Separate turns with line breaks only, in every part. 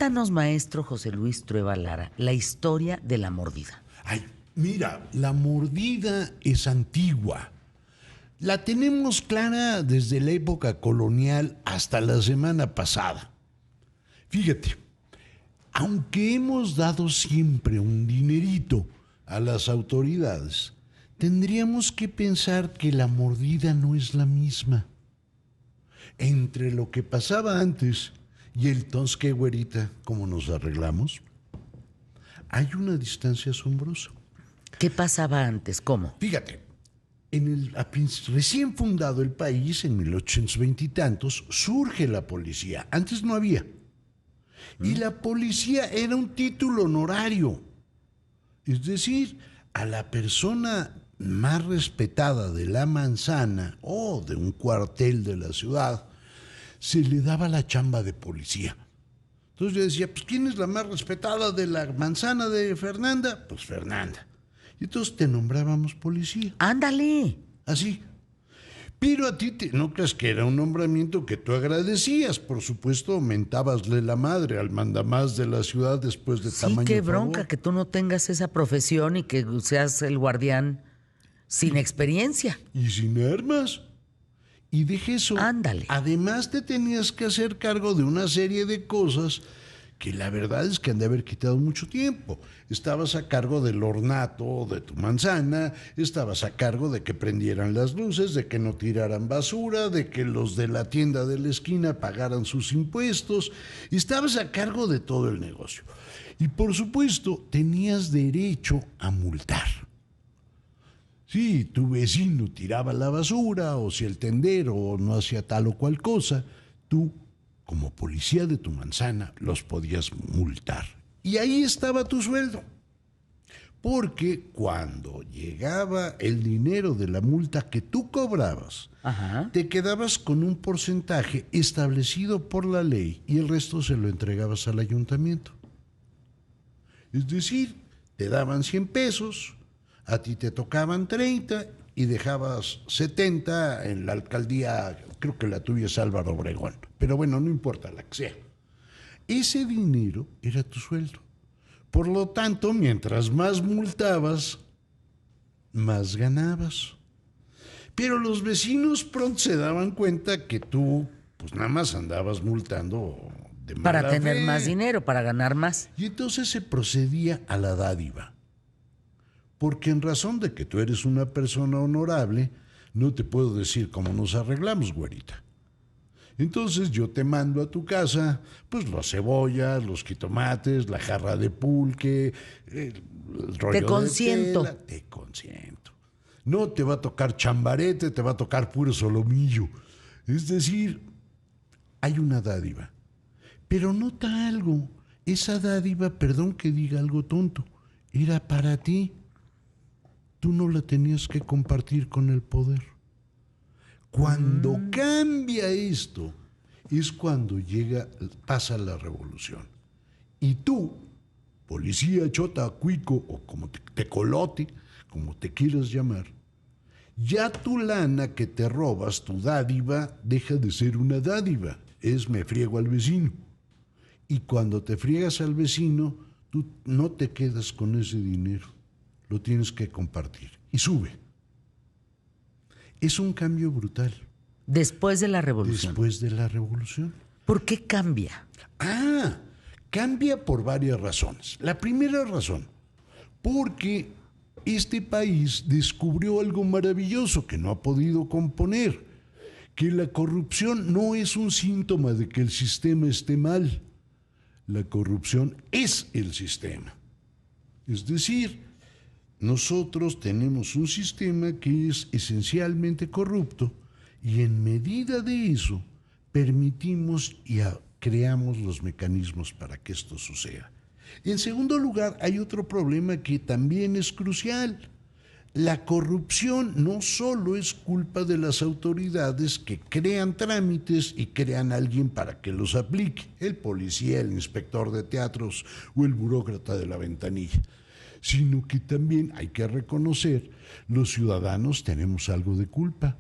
Cuéntanos, maestro José Luis Trueba Lara, la historia de la mordida.
Ay, mira, la mordida es antigua. La tenemos clara desde la época colonial hasta la semana pasada. Fíjate, aunque hemos dado siempre un dinerito a las autoridades, tendríamos que pensar que la mordida no es la misma. Entre lo que pasaba antes y el tosque, güerita, ¿cómo nos arreglamos? Hay una distancia asombrosa.
¿Qué pasaba antes? ¿Cómo?
Fíjate, recién fundado el país, en 1820 y tantos, surge la policía. Antes no había. Y la policía era un título honorario. Es decir, a la persona más respetada de la manzana o de un cuartel de la ciudad, se le daba la chamba de policía. Entonces yo decía, pues ¿quién es la más respetada de la manzana de Fernanda? Pues Fernanda. Y entonces te nombrábamos policía.
¡Ándale!
Así. Pero a ti no creas que era un nombramiento que tú agradecías. Por supuesto, aumentabasle la madre al mandamás de la ciudad después de tamaño
Sí, qué bronca
favor.
que tú no tengas esa profesión y que seas el guardián sin experiencia.
Y sin armas. Y deje eso.
Ándale.
Además te tenías que hacer cargo de una serie de cosas que la verdad es que han de haber quitado mucho tiempo. Estabas a cargo del ornato de tu manzana, estabas a cargo de que prendieran las luces, de que no tiraran basura, de que los de la tienda de la esquina pagaran sus impuestos, estabas a cargo de todo el negocio. Y por supuesto, tenías derecho a multar. Si tu vecino tiraba la basura o si el tendero no hacía tal o cual cosa, tú, como policía de tu manzana, los podías multar. Y ahí estaba tu sueldo. Porque cuando llegaba el dinero de la multa que tú cobrabas,
Ajá.
te quedabas con un porcentaje establecido por la ley y el resto se lo entregabas al ayuntamiento. Es decir, te daban 100 pesos, a ti te tocaban 30 y dejabas 70 en la alcaldía, creo que la tuya es Álvaro Obregón. Pero bueno, no importa la que sea. Ese dinero era tu sueldo. Por lo tanto, mientras más multabas, más ganabas. Pero los vecinos pronto se daban cuenta que tú, pues nada más andabas multando de mala
Para tener
fe.
más dinero, para ganar más.
Y entonces se procedía a la dádiva. Porque en razón de que tú eres una persona honorable, no te puedo decir cómo nos arreglamos, güerita. Entonces yo te mando a tu casa, pues las cebollas, los jitomates, la jarra de pulque, el rollo
Te consiento.
de tela. Te consiento. No te va a tocar chambarete, te va a tocar puro solomillo. Es decir, hay una dádiva. Pero nota algo, esa dádiva, perdón que diga algo tonto, era para ti. Tú no la tenías que compartir con el poder. Cuando cambia esto, es cuando pasa la revolución. Y tú, policía, chota, cuico, o como tecolote, como te quieras llamar, ya tu lana que te robas, tu dádiva, deja de ser una dádiva. Me friego al vecino. Y cuando te friegas al vecino, tú no te quedas con ese dinero. Lo tienes que compartir. Y sube. Es un cambio brutal.
Después de la revolución.
Después de la revolución.
¿Por qué cambia?
Cambia por varias razones. La primera razón, porque este país descubrió algo maravilloso que no ha podido componer, que la corrupción no es un síntoma de que el sistema esté mal. La corrupción es el sistema. Es decir, nosotros tenemos un sistema que es esencialmente corrupto y en medida de eso permitimos y creamos los mecanismos para que esto suceda. En segundo lugar, hay otro problema que también es crucial. La corrupción no solo es culpa de las autoridades que crean trámites y crean a alguien para que los aplique, el policía, el inspector de teatros o el burócrata de la ventanilla, sino que también hay que reconocer, los ciudadanos tenemos algo de culpa.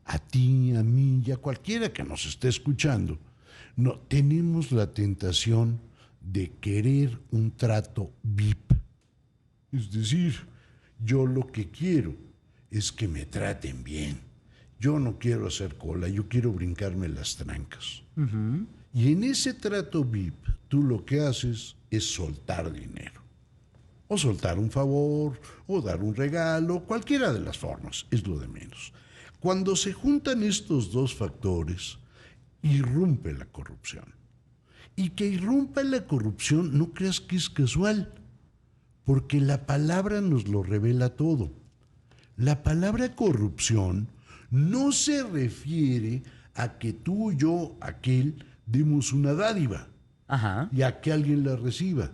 A ti, a mí y a cualquiera que nos esté escuchando, no tenemos la tentación de querer un trato VIP. Es decir, yo lo que quiero es que me traten bien. Yo no quiero hacer cola, yo quiero brincarme las trancas. Y en ese trato VIP, tú lo que haces es soltar dinero. O soltar un favor, o dar un regalo, cualquiera de las formas, es lo de menos. Cuando se juntan estos dos factores, irrumpe la corrupción. Y que irrumpa la corrupción, no creas que es casual, porque la palabra nos lo revela todo. La palabra corrupción no se refiere a que tú, yo, aquel, demos una dádiva y a que alguien la reciba.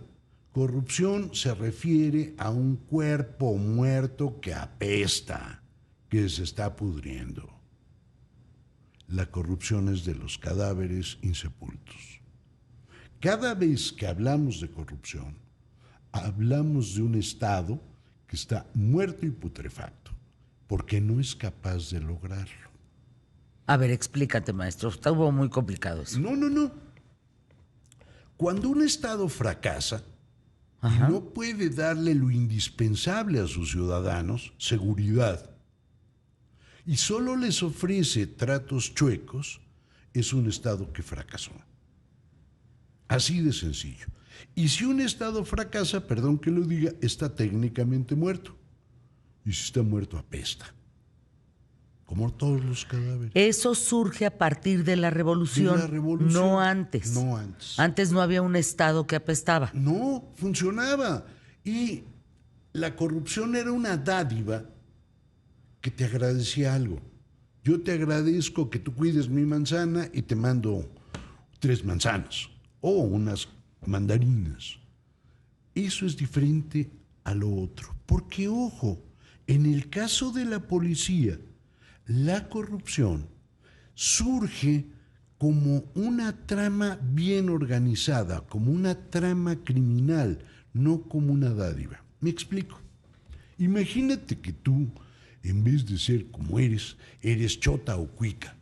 Corrupción se refiere a un cuerpo muerto que apesta, que se está pudriendo. La corrupción es de los cadáveres insepultos. Cada vez que hablamos de corrupción, hablamos de un Estado que está muerto y putrefacto, porque no es capaz de lograrlo.
A ver, explícate, maestro. Estuvo muy complicado eso.
No. Cuando un Estado fracasa, no puede darle lo indispensable a sus ciudadanos, seguridad, y solo les ofrece tratos chuecos, es un Estado que fracasó. Así de sencillo. Y si un Estado fracasa, perdón que lo diga, está técnicamente muerto. Y si está muerto, apesta. Como todos los cadáveres.
Eso surge a partir de la revolución, no antes.
No antes.
Antes no había un Estado que apestaba.
No, funcionaba. Y la corrupción era una dádiva que te agradecía algo. Yo te agradezco que tú cuides mi manzana y te mando 3 manzanas o unas mandarinas. Eso es diferente a lo otro. Porque, ojo, en el caso de la policía, la corrupción surge como una trama bien organizada, como una trama criminal, no como una dádiva. Me explico. Imagínate que tú, en vez de ser como eres chota o cuica.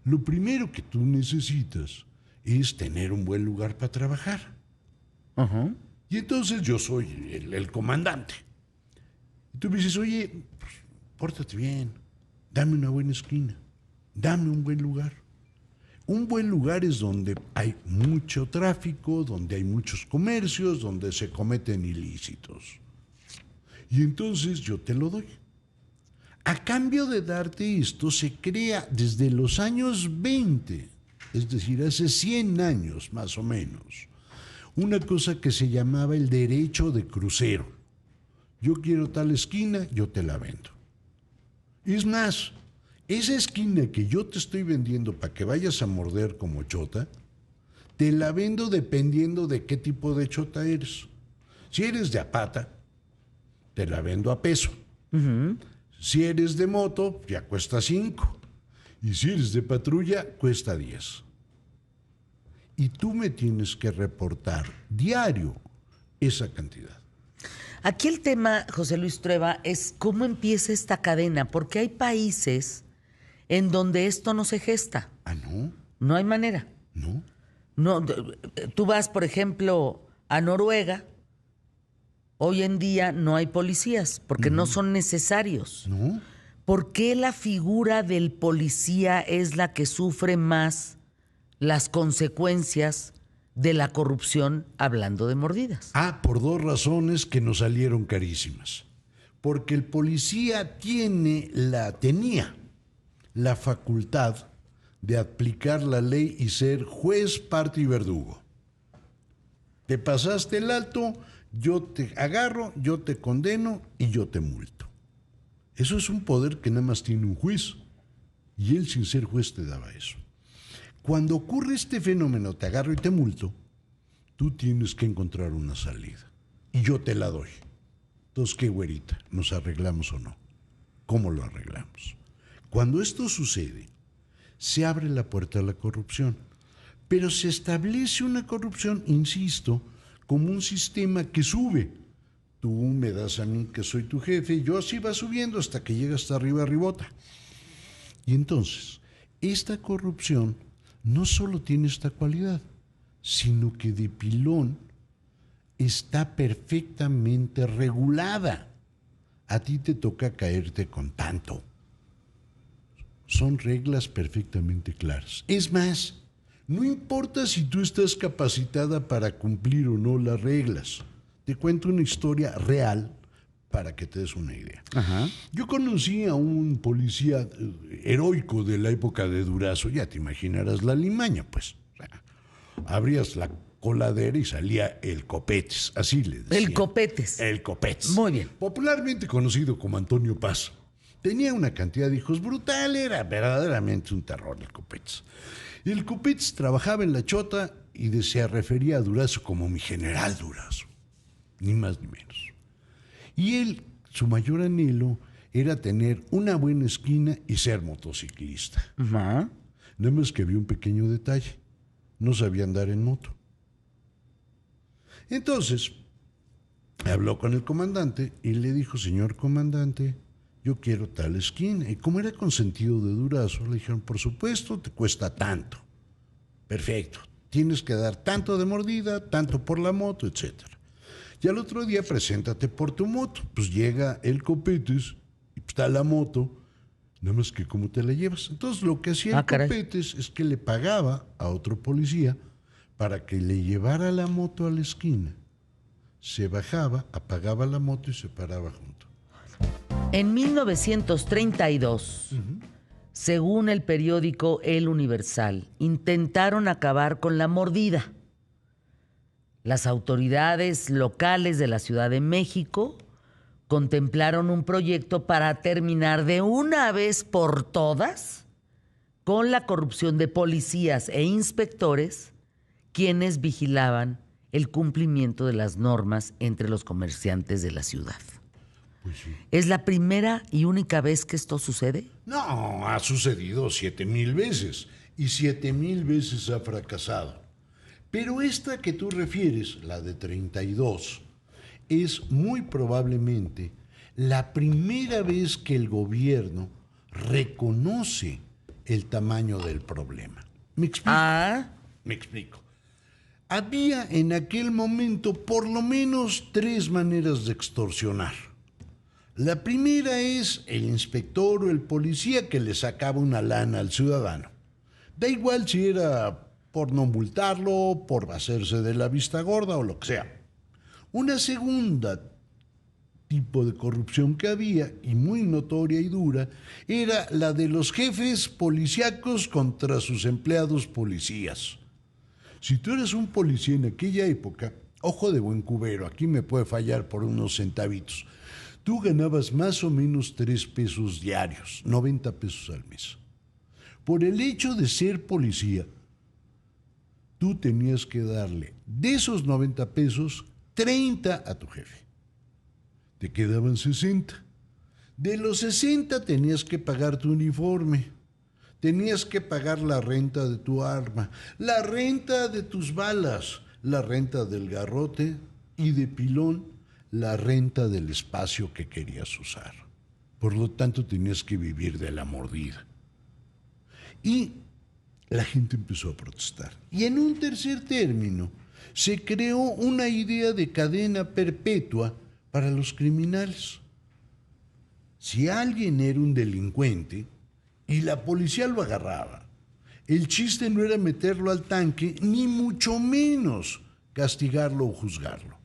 Lo primero que tú necesitas es tener un buen lugar para trabajar. Y entonces yo soy el comandante. Y tú me dices, oye, pues, pórtate bien. Dame una buena esquina, dame un buen lugar. Un buen lugar es donde hay mucho tráfico, donde hay muchos comercios, donde se cometen ilícitos. Y entonces yo te lo doy. A cambio de darte esto, se crea desde los años 20, es decir, hace 100 años más o menos, una cosa que se llamaba el derecho de crucero. Yo quiero tal esquina, yo te la vendo. Es más, esa esquina que yo te estoy vendiendo para que vayas a morder como chota, te la vendo dependiendo de qué tipo de chota eres. Si eres de a pata, te la vendo a peso. Si eres de moto, ya cuesta 5. Y si eres de patrulla, cuesta 10. Y tú me tienes que reportar diario esa cantidad.
Aquí el tema, José Luis Trueba, es cómo empieza esta cadena, porque hay países en donde esto no se gesta.
¿Ah, no?
No hay manera.
¿No?
No, tú vas, por ejemplo, a Noruega, hoy en día no hay policías, porque no son necesarios.
¿No?
¿Por qué la figura del policía es la que sufre más las consecuencias de la corrupción, hablando de mordidas?
Por 2 razones que nos salieron carísimas. Porque el policía tenía la facultad de aplicar la ley y ser juez, parte y verdugo. Te pasaste el alto, yo te agarro, yo te condeno y yo te multo. Eso es un poder que nada más tiene un juez. Y él, sin ser juez, te daba eso. Cuando ocurre este fenómeno, te agarro y te multo, tú tienes que encontrar una salida. Y yo te la doy. Entonces, ¿qué, güerita? ¿Nos arreglamos o no? ¿Cómo lo arreglamos? Cuando esto sucede, se abre la puerta a la corrupción. Pero se establece una corrupción, insisto, como un sistema que sube. Tú me das a mí que soy tu jefe, y yo así va subiendo hasta que llega hasta arriba, arribota. Y entonces, esta corrupción no solo tiene esta cualidad, sino que de pilón está perfectamente regulada. A ti te toca caerte con tanto. Son reglas perfectamente claras. Es más, no importa si tú estás capacitada para cumplir o no las reglas. Te cuento una historia real para que te des una idea.
Ajá.
Yo conocí a un policía heroico de la época de Durazo, ya te imaginarás la limaña, pues. O sea, abrías la coladera y salía el Copetes, así le decían.
El Copetes.
El Copetes.
Muy bien.
Popularmente conocido como Antonio Paz. Tenía una cantidad de hijos brutal, era verdaderamente un terror el Copetes. El Copetes trabajaba en la Chota y se refería a Durazo como mi general Durazo, ni más ni menos. Y él, su mayor anhelo era tener una buena esquina y ser motociclista.
Ajá.
Nada más que había un pequeño detalle, no sabía andar en moto. Entonces, habló con el comandante y le dijo, señor comandante, yo quiero tal esquina. Y como era consentido de Durazo, le dijeron, por supuesto, te cuesta tanto. Perfecto, tienes que dar tanto de mordida, tanto por la moto, etc. Y al otro día, preséntate por tu moto. Pues llega el Copetes y está la moto, nada más que cómo te la llevas. Entonces, lo que hacía el
caray.
Copetes es que le pagaba a otro policía para que le llevara la moto a la esquina. Se bajaba, apagaba la moto y se paraba junto.
En 1932, según el periódico El Universal, intentaron acabar con la mordida. Las autoridades locales de la Ciudad de México contemplaron un proyecto para terminar de una vez por todas con la corrupción de policías e inspectores quienes vigilaban el cumplimiento de las normas entre los comerciantes de la ciudad.
Pues sí.
¿Es la primera y única vez que esto sucede?
No, ha sucedido 7,000 veces y 7,000 veces ha fracasado. Pero esta que tú refieres, la de 32, es muy probablemente la primera vez que el gobierno reconoce el tamaño del problema. ¿Me explico? Me explico. Había en aquel momento por lo menos 3 maneras de extorsionar. La primera es el inspector o el policía que le sacaba una lana al ciudadano. Da igual si era por no multarlo, por hacerse de la vista gorda o lo que sea. Una segunda tipo de corrupción que había, y muy notoria y dura, era la de los jefes policíacos contra sus empleados policías. Si tú eres un policía en aquella época, ojo de buen cubero, aquí me puede fallar por unos centavitos, tú ganabas más o menos 3 pesos diarios, 90 pesos al mes. Por el hecho de ser policía, tú tenías que darle de esos 90 pesos, 30 a tu jefe. Te quedaban 60. De los 60 tenías que pagar tu uniforme. Tenías que pagar la renta de tu arma, la renta de tus balas, la renta del garrote y de pilón, la renta del espacio que querías usar. Por lo tanto, tenías que vivir de la mordida. Y la gente empezó a protestar. Y en un tercer término, se creó una idea de cadena perpetua para los criminales. Si alguien era un delincuente y la policía lo agarraba, el chiste no era meterlo al tanque, ni mucho menos castigarlo o juzgarlo.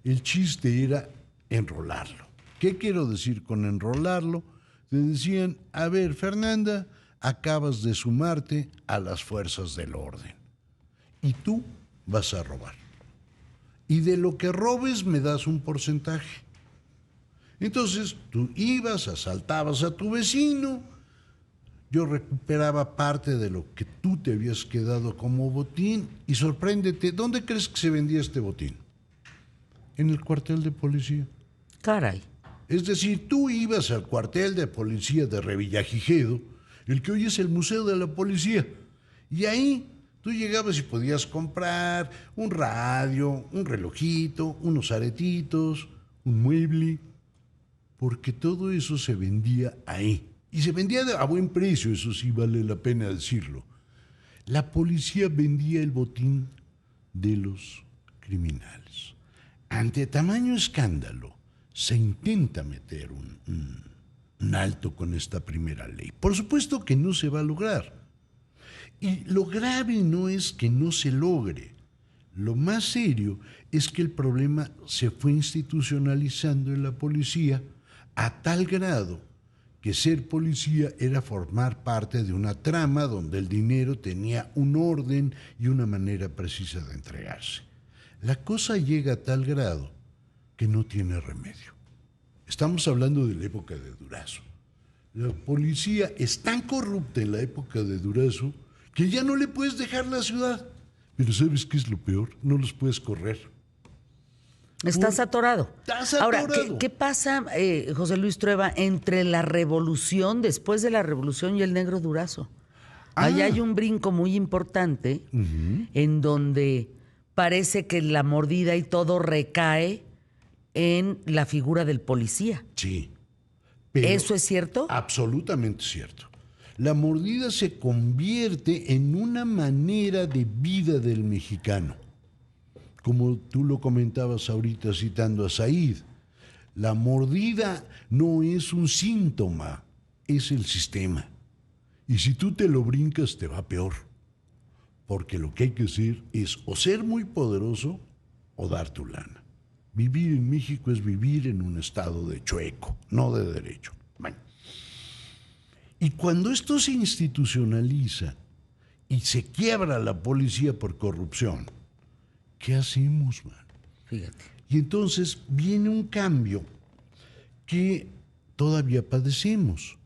El chiste era enrolarlo. ¿Qué quiero decir con enrolarlo? Te decían, a ver, Fernanda, acabas de sumarte a las fuerzas del orden y tú vas a robar. Y de lo que robes me das un porcentaje. Entonces tú ibas, asaltabas a tu vecino, yo recuperaba parte de lo que tú te habías quedado como botín y sorpréndete, ¿dónde crees que se vendía este botín? En el cuartel de policía.
Caray.
Es decir, tú ibas al cuartel de policía de Revillagigedo, el que hoy es el Museo de la Policía, y ahí tú llegabas y podías comprar un radio, un relojito, unos aretitos, un mueble, porque todo eso se vendía ahí. Y se vendía a buen precio, eso sí vale la pena decirlo. La policía vendía el botín de los criminales. Ante tamaño escándalo, se intenta meter un alto con esta primera ley. Por supuesto que no se va a lograr. Y lo grave no es que no se logre. Lo más serio es que el problema se fue institucionalizando en la policía a tal grado que ser policía era formar parte de una trama donde el dinero tenía un orden y una manera precisa de entregarse. La cosa llega a tal grado que no tiene remedio. Estamos hablando de la época de Durazo. La policía es tan corrupta en la época de Durazo que ya no le puedes dejar la ciudad. Pero ¿sabes qué es lo peor? No los puedes correr.
Estás atorado.
Estás
Ahora,
atorado.
¿qué pasa, José Luis Trueba, entre la revolución, después de la revolución y el negro Durazo? Ahí hay un brinco muy importante en donde parece que la mordida y todo recae en la figura del policía.
Sí.
¿Eso es cierto?
Absolutamente cierto. La mordida se convierte en una manera de vida del mexicano. Como tú lo comentabas ahorita citando a Said, la mordida no es un síntoma, es el sistema. Y si tú te lo brincas, te va peor. Porque lo que hay que hacer es o ser muy poderoso o dar tu lana. Vivir en México es vivir en un estado de chueco, no de derecho. Bueno. Y cuando esto se institucionaliza y se quiebra la policía por corrupción, ¿qué hacemos, man?
Fíjate.
Y entonces viene un cambio que todavía padecemos.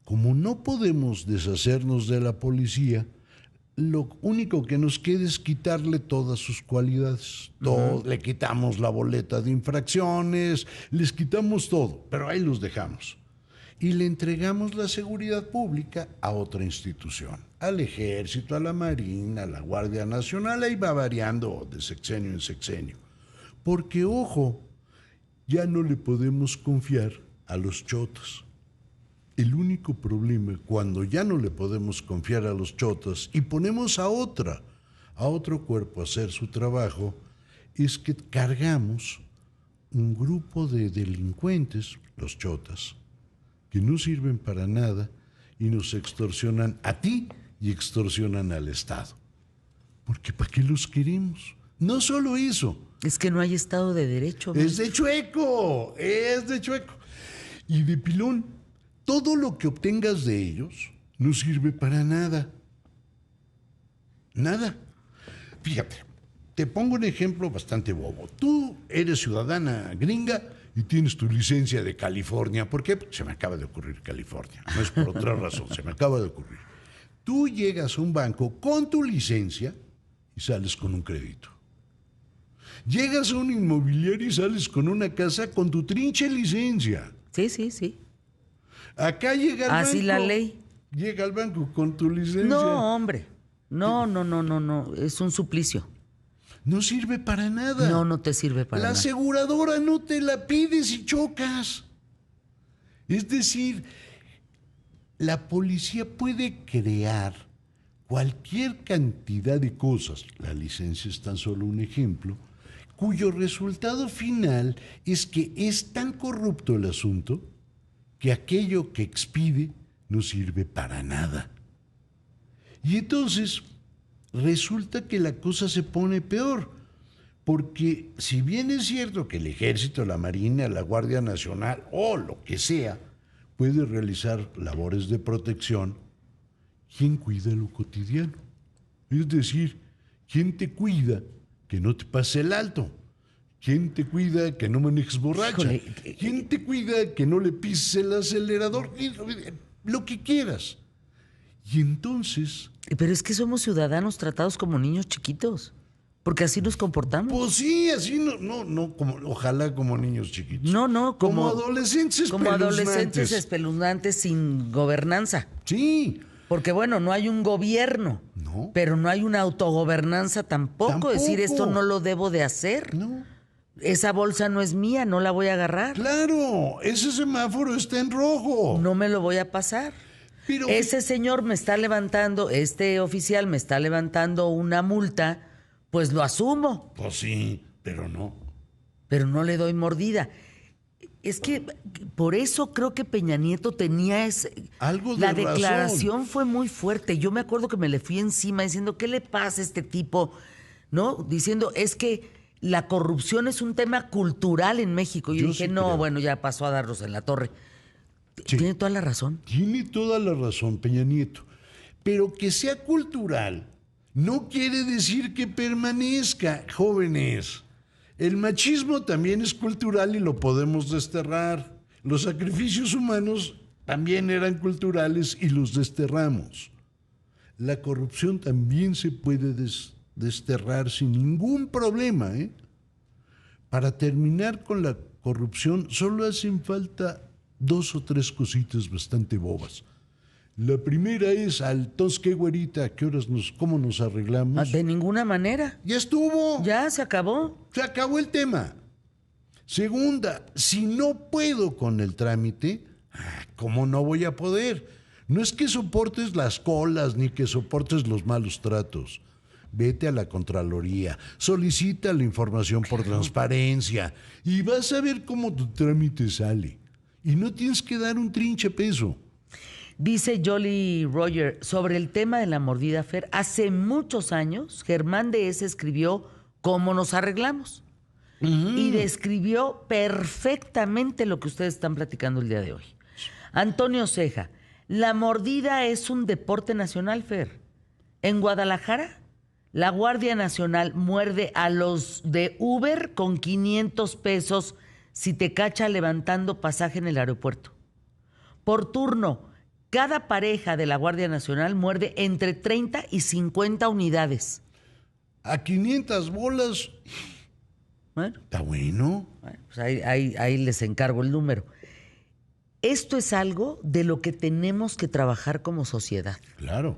Como no podemos deshacernos de la policía, lo único que nos queda es quitarle todas sus cualidades. Le quitamos la boleta de infracciones, les quitamos todo, pero ahí los dejamos. Y le entregamos la seguridad pública a otra institución, al Ejército, a la Marina, a la Guardia Nacional, ahí va variando de sexenio en sexenio. Porque, ojo, ya no le podemos confiar a los chotas. El único problema, cuando ya no le podemos confiar a los chotas y ponemos a otro cuerpo a hacer su trabajo, es que cargamos un grupo de delincuentes, los chotas, que no sirven para nada y nos extorsionan a ti y extorsionan al Estado. Porque ¿para qué los queremos? No solo eso.
Es que no hay Estado de Derecho.
Es de chueco, es de chueco. Y de pilón, todo lo que obtengas de ellos no sirve para nada. Nada. Fíjate, te pongo un ejemplo bastante bobo. Tú eres ciudadana gringa y tienes tu licencia de California. ¿Por qué? Se me acaba de ocurrir California. No es por otra razón, se me acaba de ocurrir. Tú llegas a un banco con tu licencia y sales con un crédito. Llegas a un inmobiliario y sales con una casa con tu trinche licencia.
Sí, sí, sí.
Acá llega el banco.
Así la ley.
Llega al banco con tu licencia.
No, hombre. No. Es un suplicio.
No sirve para nada.
No te sirve para
La
nada.
aseguradora no te la pide si chocas. Es decir, la policía puede crear cualquier cantidad de cosas, la licencia es tan solo un ejemplo, cuyo resultado final es que es tan corrupto el asunto que aquello que expide no sirve para nada. Y entonces resulta que la cosa se pone peor, porque si bien es cierto que el Ejército, la Marina, la Guardia Nacional o lo que sea puede realizar labores de protección, ¿quién cuida lo cotidiano? Es decir, ¿quién te cuida que no te pase el alto? ¿Quién te cuida que no manejes borracha?
Híjole.
¿Quién te cuida que no le pises el acelerador? Lo que quieras. Y entonces,
Pero es que somos ciudadanos tratados como niños chiquitos, porque así nos comportamos.
pues sí, así no, ojalá como niños chiquitos.
No,
como adolescentes
como adolescentes
espeluznantes.
espeluznantes sin gobernanza.
Sí,
Porque bueno, no hay un gobierno,
No.
pero no hay una autogobernanza tampoco.
Tampoco.
Decir esto no lo debo de hacer.
no.
Esa bolsa no es mía, no la voy a agarrar.
Claro, ese semáforo está en rojo.
No me lo voy a pasar.
Pero
Ese señor me está levantando, este oficial me está levantando una multa pues lo asumo,
Pues sí, pero no.
pero no le doy mordida. Es que por eso creo que Peña Nieto tenía
Algo de
la
razón.
declaración fue muy fuerte. Yo me acuerdo que me le fui encima diciendo, ¿qué le pasa a este tipo? ¿No? Diciendo, es que la corrupción es un tema cultural en México. Y yo
Yo
dije,
sí
no,
creo.
bueno, ya pasó a darnos en la torre.
Sí.
Tiene toda la razón.
Tiene toda la razón, Peña Nieto. Pero que sea cultural no quiere decir que permanezca, jóvenes. El machismo también es cultural y lo podemos desterrar. Los sacrificios humanos también eran culturales y los desterramos. La corrupción también se puede desterrar sin ningún problema, ¿eh? Para terminar con la corrupción solo hacen falta 2 o 3 cositas bastante bobas. La primera es, entonces, ¿qué güerita? ¿A qué horas cómo nos arreglamos?
De ninguna manera.
Ya estuvo.
Ya se acabó.
Se acabó el tema. Segunda, si no puedo con el trámite, ¿cómo no voy a poder? No es que soportes las colas ni que soportes los malos tratos. Vete a la Contraloría, solicita la información por transparencia y vas a ver cómo tu trámite sale. Y no tienes que dar un trinche peso.
Dice Jolly Roger, sobre el tema de la mordida, Fer, hace muchos años Germán Dehesa escribió ¿Cómo nos arreglamos? Y describió perfectamente lo que ustedes están platicando el día de hoy. Antonio Ceja, la mordida es un deporte nacional, Fer. En Guadalajara, la Guardia Nacional muerde a los de Uber con 500 pesos si te cacha levantando pasaje en el aeropuerto. Por turno, cada pareja de la Guardia Nacional muerde entre 30 y 50 unidades.
A 500 bolas.
Bueno,
Está bueno.
pues ahí les encargo el número. Esto es algo de lo que tenemos que trabajar como sociedad.
Claro.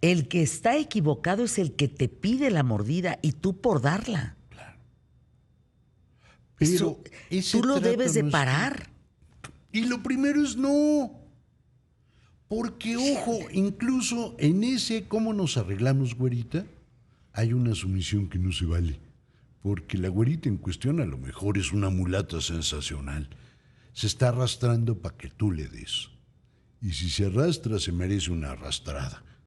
El que está equivocado es el que te pide la mordida y tú por darla.
Pero
Tú lo
trato
debes de
no es-
parar.
Y lo primero es no. Porque, ojo, incluso en ese cómo nos arreglamos, güerita, hay una sumisión que no se vale. Porque la güerita en cuestión a lo mejor es una mulata sensacional. Se está arrastrando para que tú le des. Y si se arrastra, se merece una arrastrada.